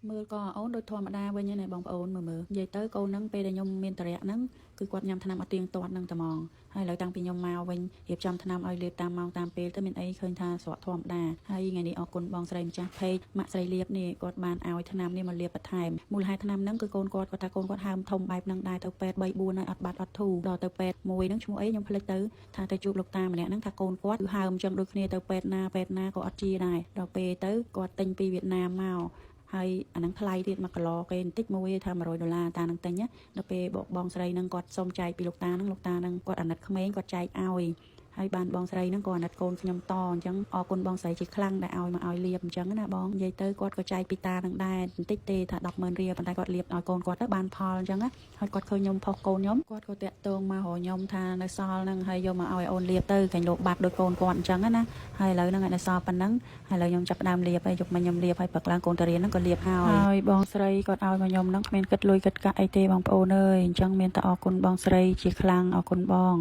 មើលក៏អូនដូចធម្មតាវិញណាបងប្អូនមើលនិយាយទៅកូនហ្នឹងពេលដែលខ្ញុំមានតរៈហ្នឹងគឺគាត់ញ៉ាំថ្នាំអត់ទៀងទាត់ហ្នឹងតែហ្មងហើយឥឡូវតាំងពីខ្ញុំមកវិញរៀបចំថ្នាំឲ្យលេបតាមម៉ោងតាមពេលទៅមានអីឃើញថាស្រកធម្មតាហើយថ្ងៃនេះអរគុណបងស្រីម្ចាស់ពេកម៉ាក់ស្រីលៀបនេះគាត់បានឲ្យថ្នាំនេះមកលាបបន្ថែមមូលហេតុថ្នាំហ្នឹងគឺកូនគាត់ថាកូនគាត់ហើមធំបែបហ្នឹងដែរទៅពេទ្យ3 4ហើយអត់បាត់អត់ធូរដល់ទៅពេទ្យមួយហ្នឹងឈ្មោះអីខ្ញុំភ្លេចទៅថាទៅជួបលោកតាម្នាក់ហ្នឹងថាកូនគាត់គឺហើមចឹងដូចគ្នាទៅពេទ្យណាក៏អត់ជាដែរដល់ពេលទៅគាត់ទិញពីវៀតណាមមកហើយអាហ្នឹងថ្លៃទៀត1គីឡូគេបន្តិចមួយថា$100តាហ្នឹងទិញណាដល់ពេលបងស្រីហ្នឹងគាត់សុំចែកពីលោកតាហ្នឹងគាត់អាណិតក្មេងគាត់ចែកឲ្យហើយបានបងស្រីហ្នឹងក៏អាណិតកូនខ្ញុំតអញ្ចឹងអរគុណបងស្រីជាខ្លាំងដែលឲ្យមកឲ្យលាបអញ្ចឹងណាបងនិយាយទៅគាត់ក៏ចែកពីតាហ្នឹងដែរបន្តិចទេថា100000រៀលប៉ុន្តែគាត់លាបឲ្យកូនគាត់ទៅបានផលអញ្ចឹងណាហើយគាត់ឃើញខ្ញុំផុសកូនខ្ញុំគាត់ក៏តាក់ទងមករកខ្ញុំថានៅសល់ហ្នឹងហើយយកមកឲ្យអូនលាបទៅកាញ់លោកបាត់ដោយកូនគាត់អញ្ចឹងណាហើយឥឡូវហ្នឹងឲ្យនៅសល់ប៉ុណ្ណឹងហើយឥឡូវខ្ញុំចាប់ដើមលាបហើយយកមកខ្ញុំលាបហើយព្រឹកឡើងកូនតារៀនហ្នឹងក៏លាបហើយបងស្រីគាត់ឲ្យមកខ្ញុំហ្នឹងគ្មានគិតលុយគិតកាក់អីទេបងប្អូនអើយអញ្ចឹងមានតែអរគុណបងស្រីជាខ្លាំងអរគុណបង